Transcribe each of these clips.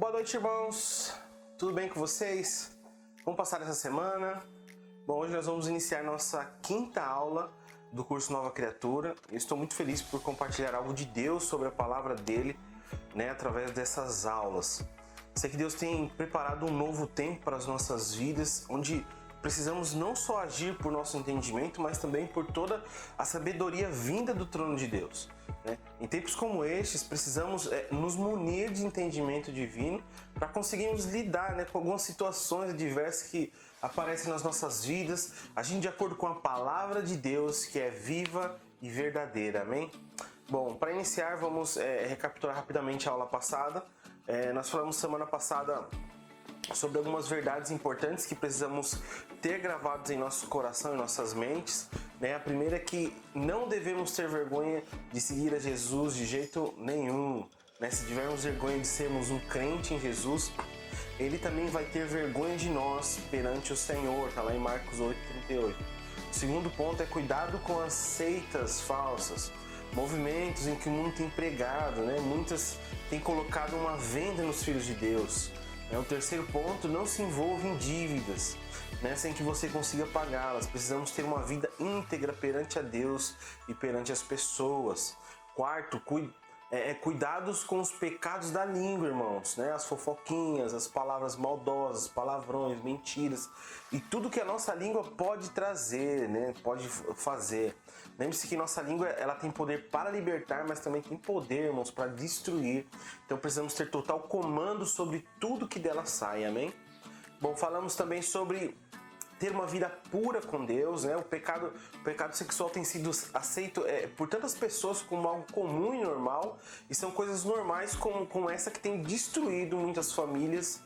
Boa noite, irmãos. Tudo bem com vocês? Vamos passar essa semana? Bom, hoje nós vamos iniciar nossa quinta aula do curso Nova Criatura. Eu estou muito feliz por compartilhar algo de Deus sobre a palavra dele, através dessas aulas. Sei que Deus tem preparado um novo tempo para as nossas vidas, onde precisamos não só agir por nosso entendimento, mas também por toda a sabedoria vinda do trono de Deus. Em tempos como estes, precisamos nos munir de entendimento divino para conseguirmos lidar com algumas situações adversas que aparecem nas nossas vidas, agindo de acordo com a palavra de Deus, que é viva e verdadeira. Amém? Bom, para iniciar, vamos recapitular rapidamente a aula passada. Nós falamos semana passada sobre algumas verdades importantes que precisamos ter gravados em nosso coração e nossas mentes. A primeira é que não devemos ter vergonha de seguir a Jesus de jeito nenhum. Se tivermos vergonha de sermos um crente em Jesus, Ele também vai ter vergonha de nós perante o Senhor. Está lá em Marcos 8:38. O segundo ponto é cuidado com as seitas falsas, movimentos em que o mundo tem pregado, muitas têm colocado uma venda nos filhos de Deus. O terceiro ponto, não se envolva em dívidas, sem que você consiga pagá-las. Precisamos ter uma vida íntegra perante a Deus e perante as pessoas. Quarto, cuidados com os pecados da língua, irmãos, as fofoquinhas, as palavras maldosas, palavrões, mentiras e tudo que a nossa língua pode trazer, pode fazer. Lembre-se que nossa língua ela tem poder para libertar, mas também tem poder, irmãos, para destruir. Então precisamos ter total comando sobre tudo que dela sai, amém? Bom, falamos também sobre ter uma vida pura com Deus, O pecado sexual tem sido aceito por tantas pessoas como algo comum e normal, e são coisas normais como essa que tem destruído muitas famílias,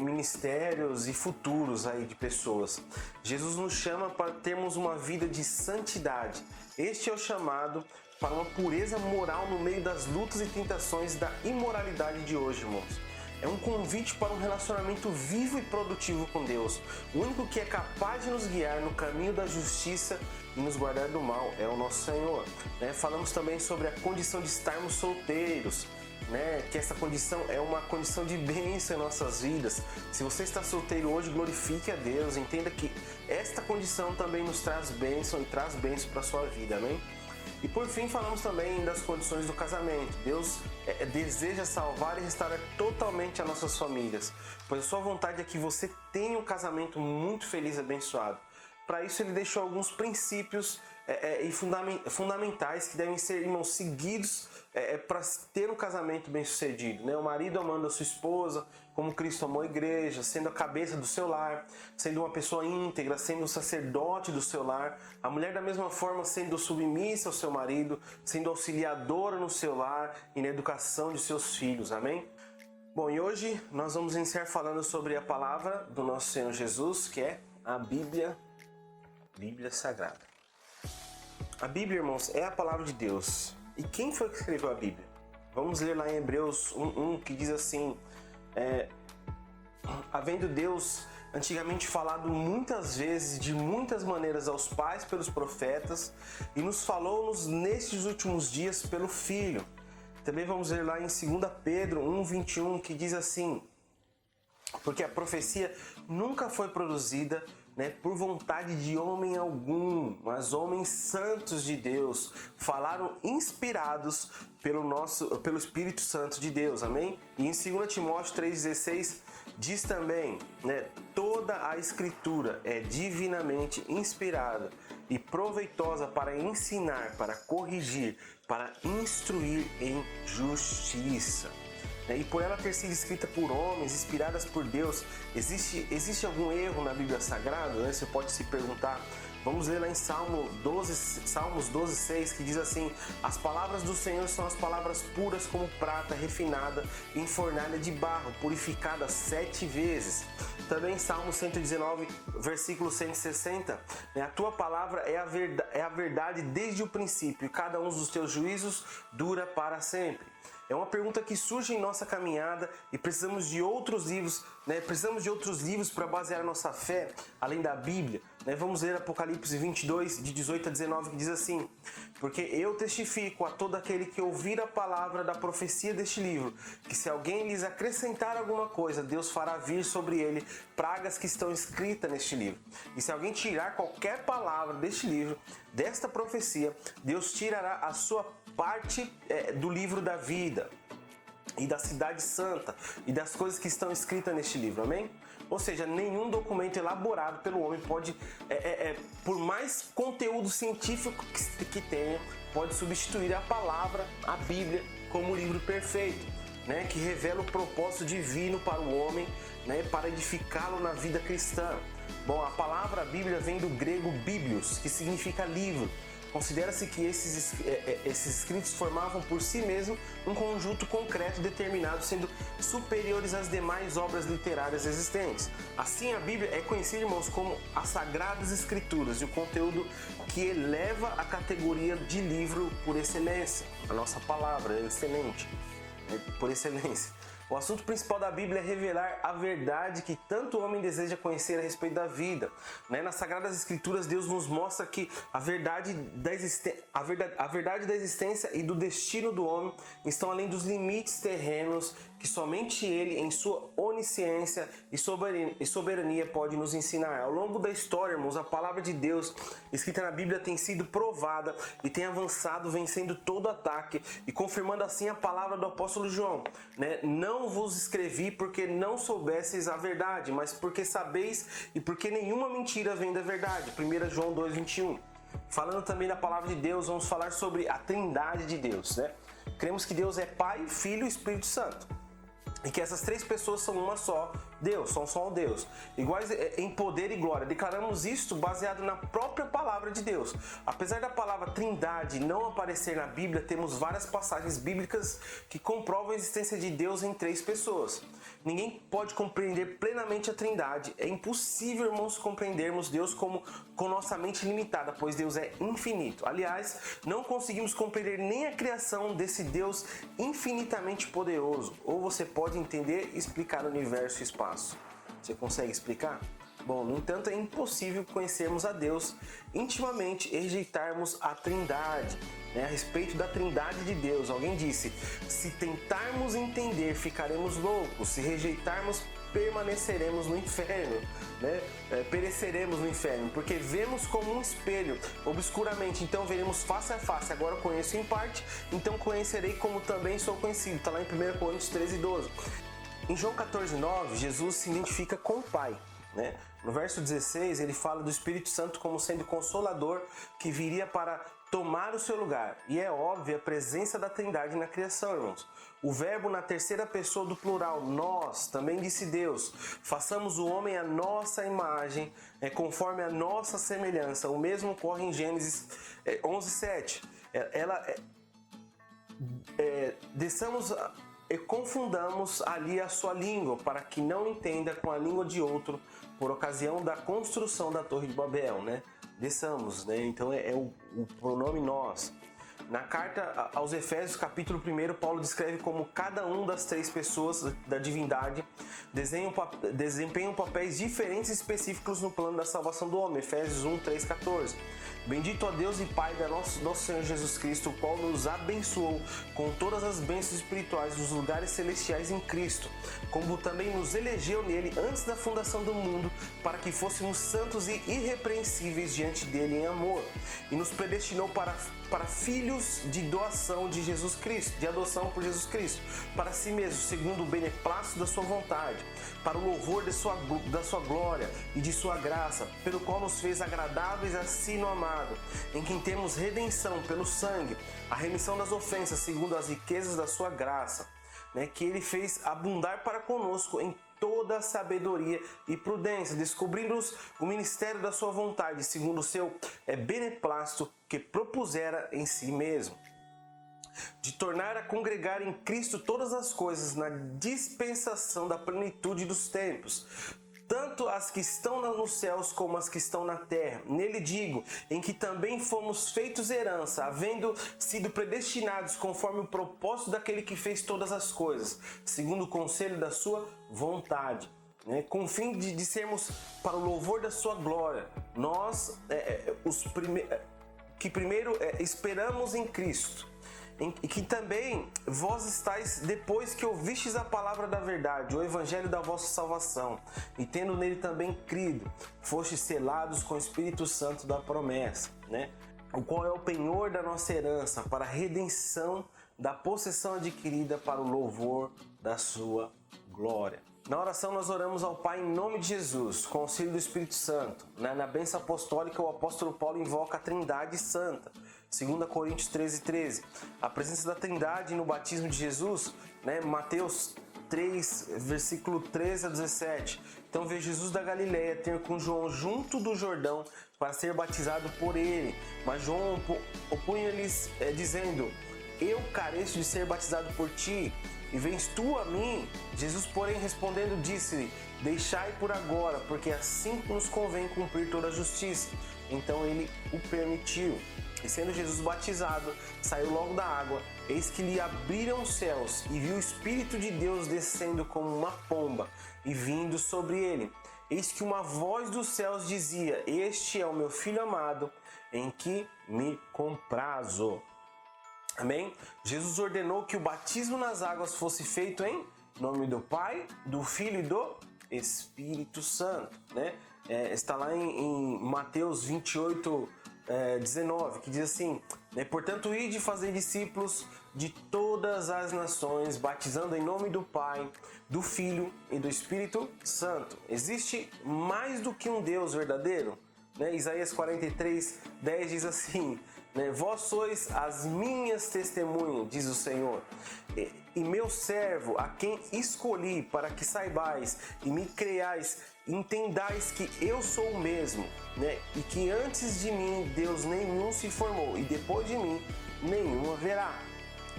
ministérios e futuros aí de pessoas. Jesus nos chama para termos uma vida de santidade. Este é o chamado para uma pureza moral no meio das lutas e tentações da imoralidade de hoje, irmãos. É um convite para um relacionamento vivo e produtivo com Deus. O único que é capaz de nos guiar no caminho da justiça e nos guardar do mal é o nosso Senhor. Falamos também sobre a condição de estarmos solteiros, que essa condição é uma condição de bênção em nossas vidas. Se você está solteiro hoje, glorifique a Deus. Entenda que esta condição também nos traz bênção e traz bênção para a sua vida, amém? E por fim falamos também das condições do casamento. Deus deseja salvar e restaurar totalmente as nossas famílias, pois a sua vontade é que você tenha um casamento muito feliz e abençoado. Para isso Ele deixou alguns princípios fundamentais que devem ser, irmãos, seguidos para ter um casamento bem sucedido. O marido amando a sua esposa como Cristo amou a igreja, sendo a cabeça do seu lar, sendo uma pessoa íntegra, sendo o sacerdote do seu lar. A mulher da mesma forma sendo submissa ao seu marido, sendo auxiliadora no seu lar e na educação de seus filhos. Amém? Bom, e hoje nós vamos iniciar falando sobre a palavra do nosso Senhor Jesus, que é a Bíblia Sagrada. A Bíblia, irmãos, é a palavra de Deus. E quem foi que escreveu a Bíblia? Vamos ler lá em Hebreus 1:1, que diz assim: havendo Deus antigamente falado muitas vezes, de muitas maneiras aos pais pelos profetas, e nos falou-nos nestes últimos dias pelo Filho. Também vamos ler lá em 2 Pedro 1:21, que diz assim: porque a profecia nunca foi produzida por vontade de homem algum, mas homens santos de Deus falaram inspirados pelo Espírito Santo de Deus, amém? E em 2 Timóteo 3,16 diz também, toda a Escritura é divinamente inspirada e proveitosa para ensinar, para corrigir, para instruir em justiça. E por ela ter sido escrita por homens, inspiradas por Deus, existe algum erro na Bíblia Sagrada? Você pode se perguntar. Vamos ler lá em Salmos 12:6, que diz assim: as palavras do Senhor são as palavras puras como prata refinada em fornalha de barro, purificada 7 vezes. Também Salmo 119, versículo 160, a tua palavra é a verdade desde o princípio, e cada um dos teus juízos dura para sempre. É uma pergunta que surge em nossa caminhada e precisamos de outros livros, né? Precisamos de outros livros para basear a nossa fé, além da Bíblia, né? Vamos ler Apocalipse 22, de 18 a 19, que diz assim: porque eu testifico a todo aquele que ouvir a palavra da profecia deste livro, que se alguém lhes acrescentar alguma coisa, Deus fará vir sobre ele pragas que estão escritas neste livro. E se alguém tirar qualquer palavra deste livro, desta profecia, Deus tirará a sua parte do livro da vida e da cidade santa e das coisas que estão escritas neste livro, amém? Ou seja, nenhum documento elaborado pelo homem pode, por mais conteúdo científico que tenha, pode substituir a palavra, a Bíblia, como o livro perfeito, né? Que revela o propósito divino para o homem, né? Para edificá-lo na vida cristã. Bom, a palavra Bíblia vem do grego biblios, que significa livro. Considera-se que esses escritos formavam por si mesmo um conjunto concreto determinado, sendo superiores às demais obras literárias existentes. Assim, a Bíblia é conhecida, irmãos, como as Sagradas Escrituras, e o conteúdo que eleva a categoria de livro por excelência. A nossa palavra é excelente, por excelência. O assunto principal da Bíblia é revelar a verdade que tanto o homem deseja conhecer a respeito da vida. Nas Sagradas Escrituras, Deus nos mostra que a verdade da existência e do destino do homem estão além dos limites terrenos que somente Ele, em sua onisciência e soberania, pode nos ensinar. Ao longo da história, irmãos, a palavra de Deus escrita na Bíblia tem sido provada e tem avançado, vencendo todo ataque e confirmando assim a palavra do apóstolo João, né? Não vos escrevi porque não soubesseis a verdade, mas porque sabeis e porque nenhuma mentira vem da verdade. 1 João 2,21. Falando também da palavra de Deus, vamos falar sobre a Trindade de Deus, né? Cremos que Deus é Pai, Filho e Espírito Santo. E que essas três pessoas são uma só Deus, são só um Deus, iguais em poder e glória. Declaramos isto baseado na própria palavra de Deus. Apesar da palavra Trindade não aparecer na Bíblia, temos várias passagens bíblicas que comprovam a existência de Deus em três pessoas. Ninguém pode compreender plenamente a Trindade. É impossível, irmãos, compreendermos Deus com nossa mente limitada, pois Deus é infinito. Aliás, não conseguimos compreender nem a criação desse Deus infinitamente poderoso. Ou você pode entender e explicar o universo e espaço. Você consegue explicar? Bom, no entanto, é impossível conhecermos a Deus intimamente e rejeitarmos a Trindade. A respeito da Trindade de Deus, alguém disse: se tentarmos entender, ficaremos loucos; se rejeitarmos, permaneceremos no inferno, né? Pereceremos no inferno, porque vemos como um espelho, obscuramente, então veremos face a face. Agora conheço em parte, então conhecerei como também sou conhecido. Está lá em 1 Coríntios 13:12. Em João 14:9, Jesus se identifica com o Pai, né? No verso 16, ele fala do Espírito Santo como sendo consolador que viria para tomar o seu lugar. E é óbvia a presença da Trindade na criação, irmãos. O verbo na terceira pessoa do plural, nós, também disse Deus: façamos o homem à nossa imagem, conforme a nossa semelhança. O mesmo ocorre em Gênesis 11:7. Desçamos e confundamos ali a sua língua, para que não entenda com a língua de outro, por ocasião da construção da Torre de Babel, né? Desçamos, né? Então é o pronome nós. Na carta aos Efésios, capítulo 1, Paulo descreve como cada uma das três pessoas da divindade desempenham papéis diferentes e específicos no plano da salvação do homem. Efésios 1:3-14. Bendito a Deus e Pai da nosso Senhor Jesus Cristo, o qual nos abençoou com todas as bênçãos espirituais dos lugares celestiais em Cristo, como também nos elegeu nele antes da fundação do mundo, para que fôssemos santos e irrepreensíveis diante dele em amor, e nos predestinou para filhos de doação de Jesus Cristo, de adoção por Jesus Cristo, para si mesmo, segundo o beneplácito da sua vontade, para o louvor da sua glória e de sua graça, pelo qual nos fez agradáveis a si no amado, em quem temos redenção pelo sangue, a remissão das ofensas, segundo as riquezas da sua graça, né, que ele fez abundar para conosco em toda a sabedoria e prudência, descobrindo-nos o ministério da sua vontade, segundo o seu beneplácito que propusera em si mesmo, de tornar a congregar em Cristo todas as coisas na dispensação da plenitude dos tempos, tanto as que estão nos céus como as que estão na terra. Nele digo, em que também fomos feitos herança, havendo sido predestinados conforme o propósito daquele que fez todas as coisas, segundo o conselho da sua vontade, né? Com o fim de sermos para o louvor da sua glória, nós que primeiro esperamos em Cristo, e que também vós estáis depois que ouvistes a palavra da verdade, o evangelho da vossa salvação, e tendo nele também crido, fostes selados com o Espírito Santo da promessa, né? O qual é o penhor da nossa herança para a redenção da possessão adquirida para o louvor da sua glória. Na oração nós oramos ao Pai em nome de Jesus, com o auxílio do Espírito Santo. Na bênção apostólica o apóstolo Paulo invoca a Trindade Santa, 2 Coríntios 13:13. A presença da Trindade no batismo de Jesus, né? Mateus 3, versículo 13 a 17. Então vê Jesus da Galileia ter com João junto do Jordão para ser batizado por ele. Mas João opunha-lhes dizendo: eu careço de ser batizado por ti, e vens tu a mim? Jesus, porém, respondendo, disse-lhe: deixai por agora, porque assim nos convém cumprir toda a justiça. Então ele o permitiu. E sendo Jesus batizado, saiu logo da água, eis que lhe abriram os céus, e viu o Espírito de Deus descendo como uma pomba, e vindo sobre ele. Eis que uma voz dos céus dizia: este é o meu Filho amado, em que me comprazo. Amém? Jesus ordenou que o batismo nas águas fosse feito em nome do Pai, do Filho e do Espírito Santo, né? Está lá em Mateus 28, 19, que diz assim, né? Portanto, ide fazer discípulos de todas as nações, batizando em nome do Pai, do Filho e do Espírito Santo. Existe mais do que um Deus verdadeiro? Né? Isaías 43, 10 diz assim, né? Vós sois as minhas testemunhas, diz o Senhor, e meu servo, a quem escolhi para que saibais e me creais, entendais que eu sou o mesmo, né? E que antes de mim Deus nenhum se formou, e depois de mim nenhum haverá.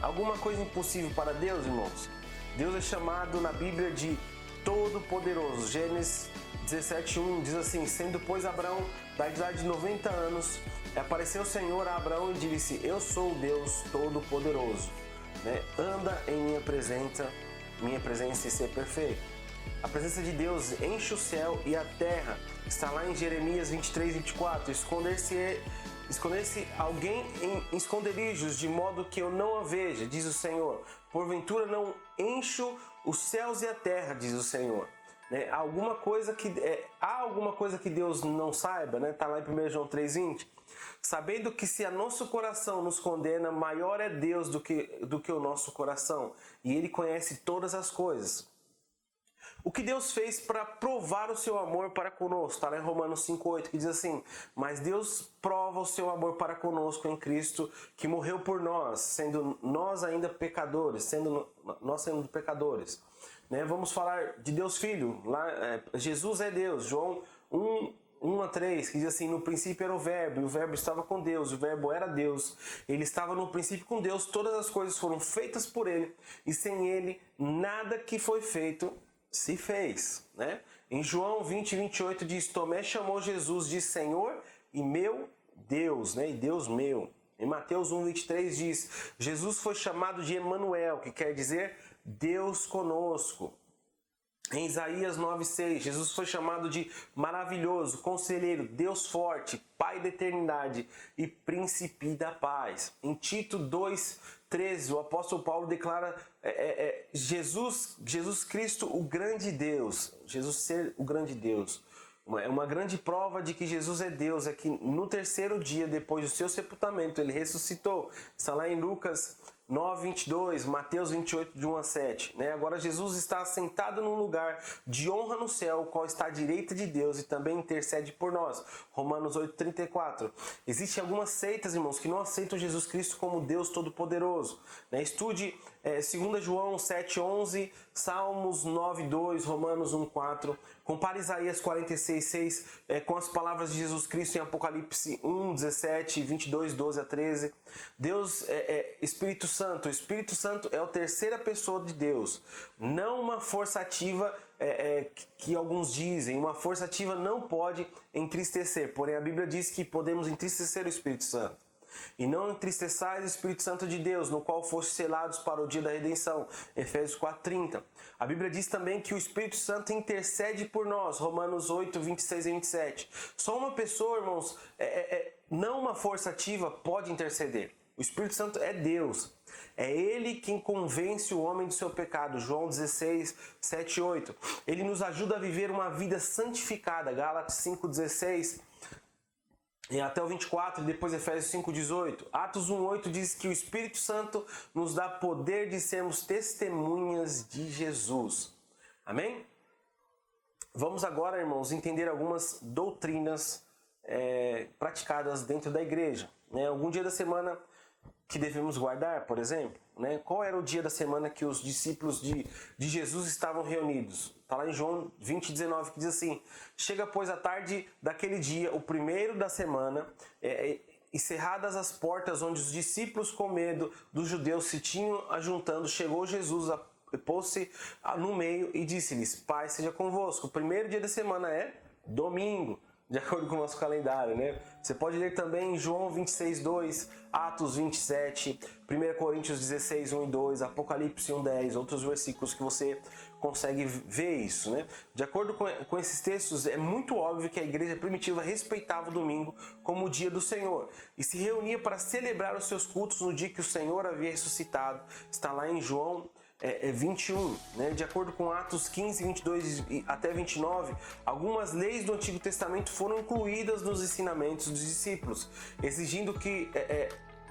Alguma coisa impossível para Deus, irmãos? Deus é chamado na Bíblia de Todo-Poderoso. Gênesis 17:1 diz assim, sendo pois Abraão da idade de 90 anos, apareceu o Senhor a Abraão e disse, eu sou o Deus Todo-Poderoso, né? Anda em minha presença e ser perfeito. A presença de Deus enche o céu e a terra. Está lá em Jeremias 23:24. Esconder-se alguém em esconderijos, de modo que eu não a veja, diz o Senhor. Porventura não encho os céus e a terra, diz o Senhor. Né? Há alguma coisa que Deus não saiba, né? Está lá em 1 João 3:20. Sabendo que se a nosso coração nos condena, maior é Deus do que o nosso coração. E Ele conhece todas as coisas. O que Deus fez para provar o seu amor para conosco? Está lá em Romanos 5:8, que diz assim, mas Deus prova o seu amor para conosco em Cristo, que morreu por nós, sendo nós ainda pecadores, nós sendo pecadores. Né? Vamos falar de Deus Filho. Lá, Jesus é Deus. João 1:3, que diz assim, no princípio era o Verbo, e o Verbo estava com Deus, o Verbo era Deus. Ele estava no princípio com Deus, todas as coisas foram feitas por Ele, e sem Ele, nada que foi feito se fez, né? Em João 20:28 diz, Tomé chamou Jesus de Senhor e meu Deus, né? E Deus meu. Em Mateus 1:23 diz, Jesus foi chamado de Emanuel, que quer dizer Deus conosco. Em Isaías 9:6, Jesus foi chamado de maravilhoso, conselheiro, Deus forte, Pai da eternidade e príncipe da paz. Em Tito 2:13, o apóstolo Paulo declara Jesus Cristo, o grande Deus. Jesus ser o grande Deus. Uma grande prova de que Jesus é Deus é que no terceiro dia, depois do seu sepultamento, ele ressuscitou. Está lá em Lucas 9:22, Mateus 28:1-7. Né? Agora Jesus está assentado num lugar de honra no céu, o qual está à direita de Deus e também intercede por nós. Romanos 8:34. Existem algumas seitas, irmãos, que não aceitam Jesus Cristo como Deus Todo-Poderoso. Né? Estude 2 João 7:11, Salmos 9:2, Romanos 1:4. Compare Isaías 46:6 com as palavras de Jesus Cristo em Apocalipse 1:17, 22:12-13. Deus, Espírito Santo. O Espírito Santo é a terceira pessoa de Deus. Não uma força ativa que alguns dizem. Uma força ativa não pode entristecer. Porém, a Bíblia diz que podemos entristecer o Espírito Santo. E não entristeçais o Espírito Santo de Deus, no qual foste selados para o dia da redenção. Efésios 4:30. A Bíblia diz também que o Espírito Santo intercede por nós. Romanos 8, 26 e 27. Só uma pessoa, irmãos, não uma força ativa, pode interceder. O Espírito Santo é Deus. É Ele quem convence o homem do seu pecado. João 16, 7 e 8. Ele nos ajuda a viver uma vida santificada. Gálatas 5:16. E até o 24, e depois Efésios 5:18. Atos 1:8 diz que o Espírito Santo nos dá poder de sermos testemunhas de Jesus. Amém? Vamos agora, irmãos, entender algumas doutrinas praticadas dentro da igreja. Algum dia da semana que devemos guardar, por exemplo. Qual era o dia da semana que os discípulos de Jesus estavam reunidos? Está lá em João 20:19, que diz assim: chega, pois, a tarde daquele dia, o primeiro da semana, e cerradas as portas onde os discípulos, com medo dos judeus, se tinham ajuntando, chegou Jesus, pôs-se no meio e disse-lhes: Pai seja convosco. O primeiro dia da semana é domingo, de acordo com o nosso calendário, Você pode ler também em João 26:2, Atos 27, 1 Coríntios 16, 1 e 2, Apocalipse 1:10, outros versículos que você consegue ver isso, De acordo com esses textos, é muito óbvio que a igreja primitiva respeitava o domingo como o dia do Senhor e se reunia para celebrar os seus cultos no dia que o Senhor havia ressuscitado. Está lá em João 21, De acordo com Atos 15, 22 até 29, algumas leis do Antigo Testamento foram incluídas nos ensinamentos dos discípulos, exigindo que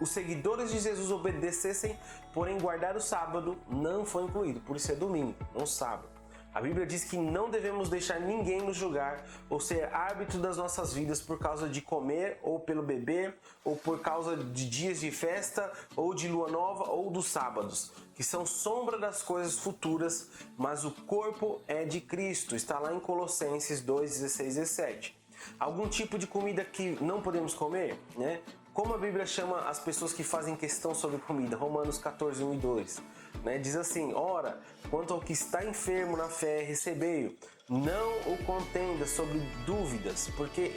os seguidores de Jesus obedecessem, porém guardar o sábado não foi incluído, por isso é domingo, não sábado. A Bíblia diz que não devemos deixar ninguém nos julgar ou ser árbitro das nossas vidas por causa de comer ou pelo beber, ou por causa de dias de festa, ou de lua nova, ou dos sábados, que são sombra das coisas futuras, mas o corpo é de Cristo. Está lá em Colossenses 2, 16 e 17. Algum tipo de comida que não podemos comer, Como a Bíblia chama as pessoas que fazem questão sobre comida? Romanos 14, 1 e 2. Diz assim: ora, quanto ao que está enfermo na fé, recebei-o. Não o contenda sobre dúvidas, porque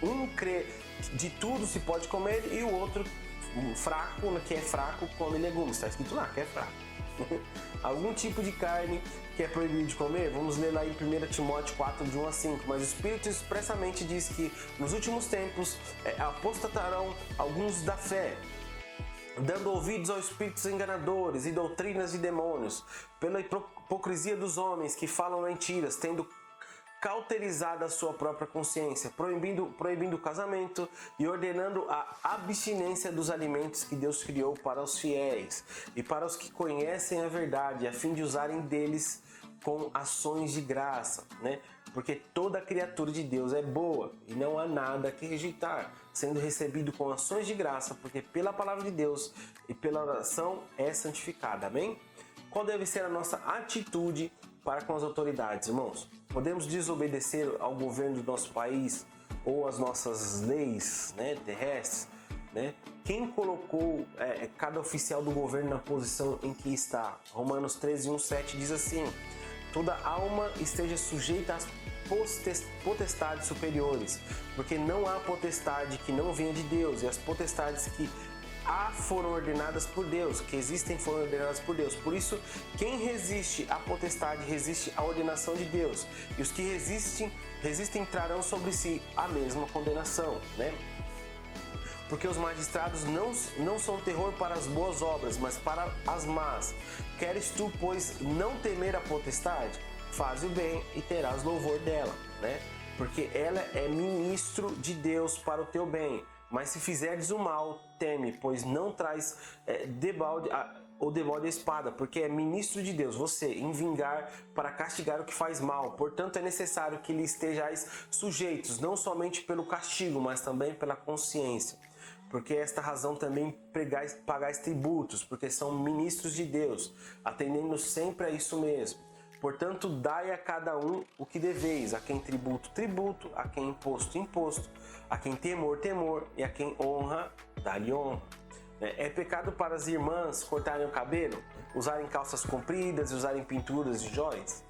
um crê de tudo se pode comer e o outro fraco, que é fraco, come legumes. Está escrito lá que é fraco. Algum tipo de carne que é proibido de comer, vamos ler lá em 1 Timóteo 4, de 1 a 5, mas o Espírito expressamente diz que nos últimos tempos apostatarão alguns da fé, dando ouvidos aos espíritos enganadores e doutrinas de demônios, pela hipocrisia dos homens que falam mentiras, tendo cauterizado a sua própria consciência, proibindo o casamento e ordenando a abstinência dos alimentos que Deus criou para os fiéis e para os que conhecem a verdade, a fim de usarem deles com ações de graça, Porque toda criatura de Deus é boa e não há nada que rejeitar, sendo recebido com ações de graça, porque pela palavra de Deus e pela oração é santificada. Amém? Qual deve ser a nossa atitude para com as autoridades, irmãos? Podemos desobedecer ao governo do nosso país ou às nossas leis terrestres? Quem colocou cada oficial do governo na posição em que está? Romanos 13, 1, 7 diz assim: toda alma esteja sujeita às potestades superiores, porque não há potestade que não venha de Deus, e as potestades que foram ordenadas por Deus, que existem foram ordenadas por Deus. Por isso, quem resiste à potestade resiste à ordenação de Deus, e os que resistem trarão sobre si a mesma condenação, Porque os magistrados não são terror para as boas obras, mas para as más. Queres tu, pois, não temer a potestade? Faz o bem e terás louvor dela, Porque ela é ministro de Deus para o teu bem. Mas se fizeres o mal, teme, pois não traz debalde da espada, porque é ministro de Deus, você, em vingar para castigar o que faz mal. Portanto, é necessário que lhe estejais sujeitos, não somente pelo castigo, mas também pela consciência. Porque esta razão também pagais tributos, porque são ministros de Deus, atendendo sempre a isso mesmo. Portanto, dai a cada um o que deveis, a quem tributo, tributo, a quem imposto, imposto, a quem temor, temor, e a quem honra, dá-lhe honra. É pecado para as irmãs cortarem o cabelo, usarem calças compridas e usarem pinturas e joias?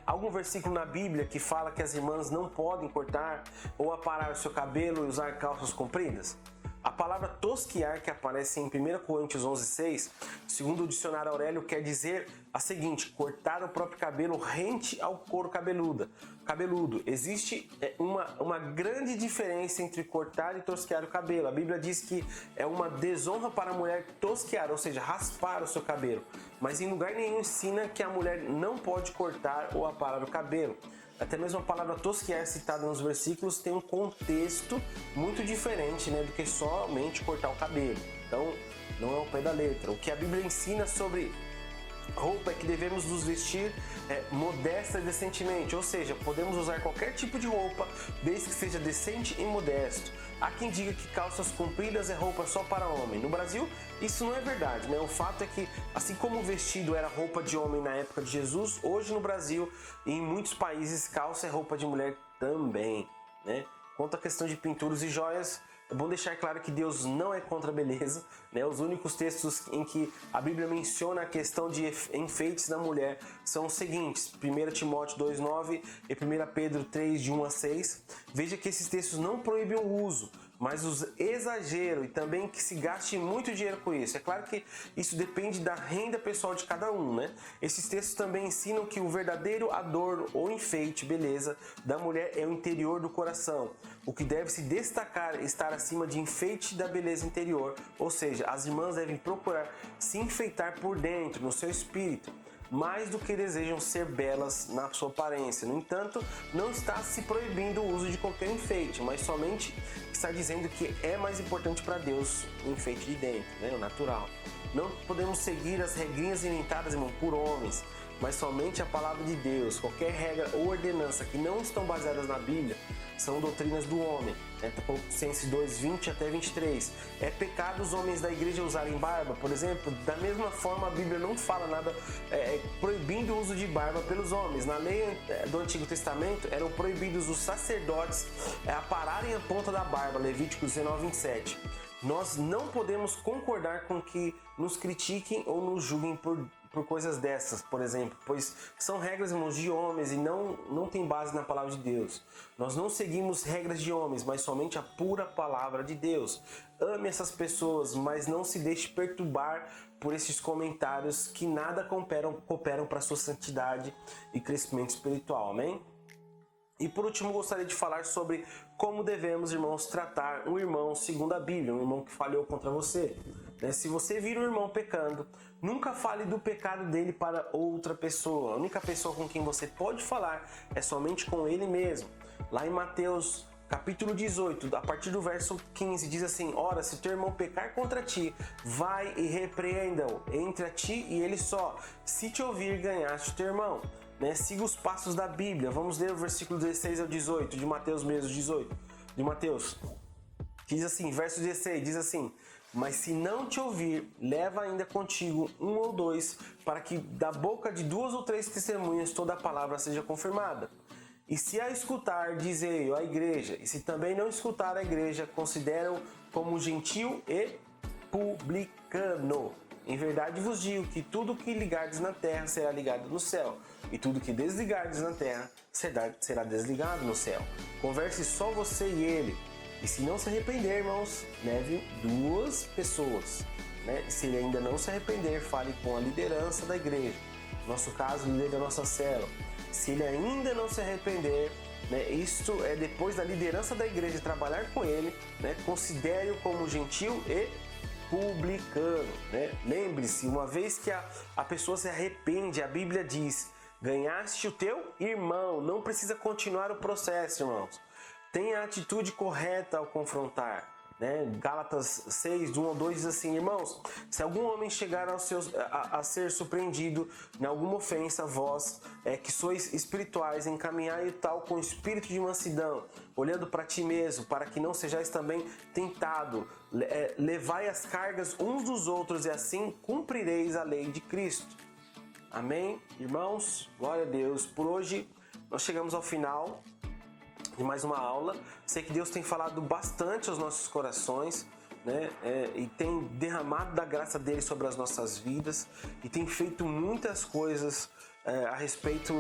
Algum versículo na Bíblia que fala que as irmãs não podem cortar ou aparar o seu cabelo e usar calças compridas? A palavra tosquiar, que aparece em 1 Coríntios 11,6, segundo o dicionário Aurélio, quer dizer a seguinte: cortar o próprio cabelo rente ao couro cabeludo. Existe uma grande diferença entre cortar e tosquiar o cabelo. A Bíblia diz que é uma desonra para a mulher tosquiar, ou seja, raspar o seu cabelo. Mas em lugar nenhum ensina que a mulher não pode cortar ou aparar o cabelo. Até mesmo a palavra tosquiar citada nos versículos tem um contexto muito diferente, do que somente cortar o cabelo. Então, não é o pé da letra. O que a Bíblia ensina sobre roupa é que devemos nos vestir modesta e decentemente, ou seja, podemos usar qualquer tipo de roupa desde que seja decente e modesto. Há quem diga que calças compridas é roupa só para homem. No Brasil, isso não é verdade, O fato é que, assim como o vestido era roupa de homem na época de Jesus, hoje no Brasil e em muitos países, calça é roupa de mulher também, Quanto à questão de pinturas e joias, é bom deixar claro que Deus não é contra a beleza, Os únicos textos em que a Bíblia menciona a questão de enfeites na mulher são os seguintes: 1 Timóteo 2,9 e 1 Pedro 3, de 1 a 6. Veja que esses textos não proíbem o uso, mas o exagero e também que se gaste muito dinheiro com isso. É claro que isso depende da renda pessoal de cada um, Esses textos também ensinam que o verdadeiro adorno ou enfeite, beleza, da mulher é o interior do coração. O que deve se destacar é estar acima de enfeite da beleza interior, ou seja, as irmãs devem procurar se enfeitar por dentro, no seu espírito, mais do que desejam ser belas na sua aparência. No entanto, não está se proibindo o uso de qualquer enfeite, mas somente está dizendo que é mais importante para Deus o enfeite de dentro, o natural. Não podemos seguir as regrinhas inventadas, por homens, mas somente a palavra de Deus. Qualquer regra ou ordenança que não estão baseadas na Bíblia são doutrinas do homem. Colossenses 2, 20 até 23. É pecado os homens da igreja usarem barba, por exemplo? Da mesma forma, a Bíblia não fala nada proibindo o uso de barba pelos homens. Na lei do Antigo Testamento, eram proibidos os sacerdotes apararem a ponta da barba, Levítico 19, 27. Nós não podemos concordar com que nos critiquem ou nos julguem por coisas dessas, por exemplo, pois são regras, irmãos, de homens e não tem base na palavra de Deus. Nós não seguimos regras de homens, mas somente a pura palavra de Deus. Ame essas pessoas, mas não se deixe perturbar por esses comentários que nada cooperam para a sua santidade e crescimento espiritual, amém? E por último, gostaria de falar sobre como devemos, irmãos, tratar um irmão segundo a Bíblia, um irmão que falhou contra você. Se você vir um irmão pecando, nunca fale do pecado dele para outra pessoa. A única pessoa com quem você pode falar é somente com ele mesmo. Lá em Mateus capítulo 18, a partir do verso 15, diz assim: ora, se teu irmão pecar contra ti, vai e repreenda-o entre a ti e ele só. Se te ouvir, ganhaste teu irmão. Siga os passos da Bíblia. Vamos ler o versículo 16 ao 18, de Mateus mesmo, 18, de Mateus. Que diz assim, verso 16, diz assim: mas se não te ouvir, leva ainda contigo um ou dois, para que da boca de 2 ou 3 testemunhas toda a palavra seja confirmada. E se a escutar, dizei-o à igreja, e se também não escutar a igreja, considera-o como gentil e publicano. Em verdade vos digo que tudo que ligardes na terra será ligado no céu, e tudo que desligardes na terra será desligado no céu. Converse só você e ele. E se não se arrepender, irmãos, leve 2 pessoas. Se ele ainda não se arrepender, fale com a liderança da igreja. No nosso caso, o líder da nossa célula. Se ele ainda não se arrepender, isto é depois da liderança da igreja trabalhar com ele, considere-o como gentil e publicano. Lembre-se, uma vez que a pessoa se arrepende, a Bíblia diz: ganhaste o teu irmão. Não precisa continuar o processo, irmãos. Tenha a atitude correta ao confrontar. Gálatas 6, de 1 ao 2 diz assim: irmãos, se algum homem chegar a ser surpreendido em alguma ofensa, vós que sois espirituais, encaminhai o tal com espírito de mansidão, olhando para ti mesmo, para que não sejais também tentado. Levai as cargas uns dos outros, e assim cumprireis a lei de Cristo. Amém? Irmãos, glória a Deus. Por hoje nós chegamos ao final de mais uma aula. Sei que Deus tem falado bastante aos nossos corações. né, e tem derramado da graça dele sobre as nossas vidas e tem feito muitas coisas a respeito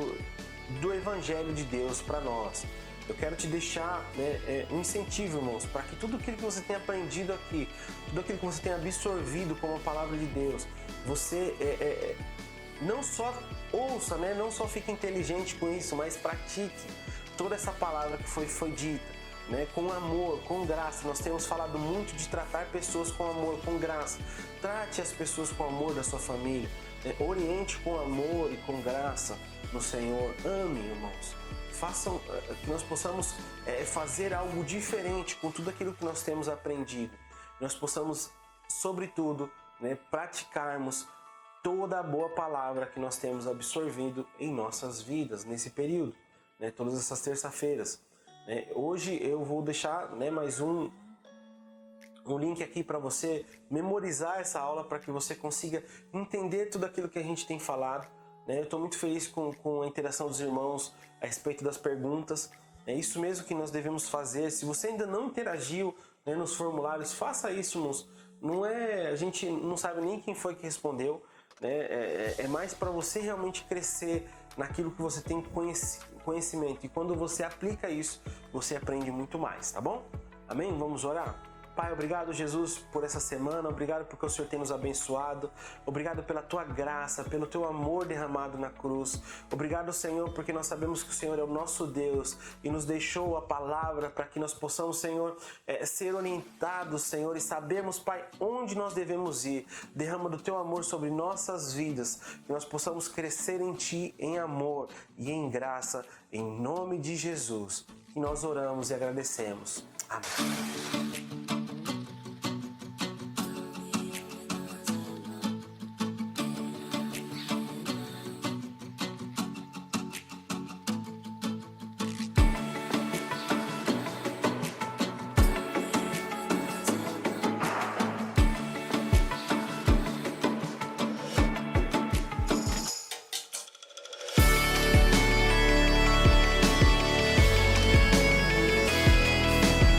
do Evangelho de Deus para nós. Eu quero te deixar, né, um incentivo, irmãos, para que tudo aquilo que você tem aprendido aqui, tudo aquilo que você tem absorvido como a palavra de Deus, você não só ouça, né, não só fique inteligente com isso, mas pratique toda essa palavra que foi dita. Né, com amor, com graça. Nós temos falado muito de tratar pessoas com amor, com graça. Trate as pessoas com amor da sua família. Oriente com amor e com graça no Senhor. Ame, irmãos. Façam que nós possamos fazer algo diferente com tudo aquilo que nós temos aprendido. Nós possamos, sobretudo, né, praticarmos toda a boa palavra que nós temos absorvido em nossas vidas nesse período, né, todas essas terças-feiras. Hoje eu vou deixar, né, mais um link aqui para você memorizar essa aula para que você consiga entender tudo aquilo que a gente tem falado. Eu estou muito feliz com a interação dos irmãos a respeito das perguntas. É isso mesmo que nós devemos fazer. Se você ainda não interagiu, né, nos formulários, faça isso, irmãos. A gente não sabe nem quem foi que respondeu. É mais para você realmente crescer naquilo que você tem conhecimento. E quando você aplica isso, você aprende muito mais, tá bom? Amém? Vamos orar? Pai, obrigado, Jesus, por essa semana. Obrigado porque o Senhor tem nos abençoado. Obrigado pela Tua graça, pelo Teu amor derramado na cruz. Obrigado, Senhor, porque nós sabemos que o Senhor é o nosso Deus e nos deixou a palavra para que nós possamos, Senhor, ser orientados, Senhor, e sabermos, Pai, onde nós devemos ir. Derrama do Teu amor sobre nossas vidas, que nós possamos crescer em Ti, em amor e em graça, em nome de Jesus. Que nós oramos e agradecemos. Amém.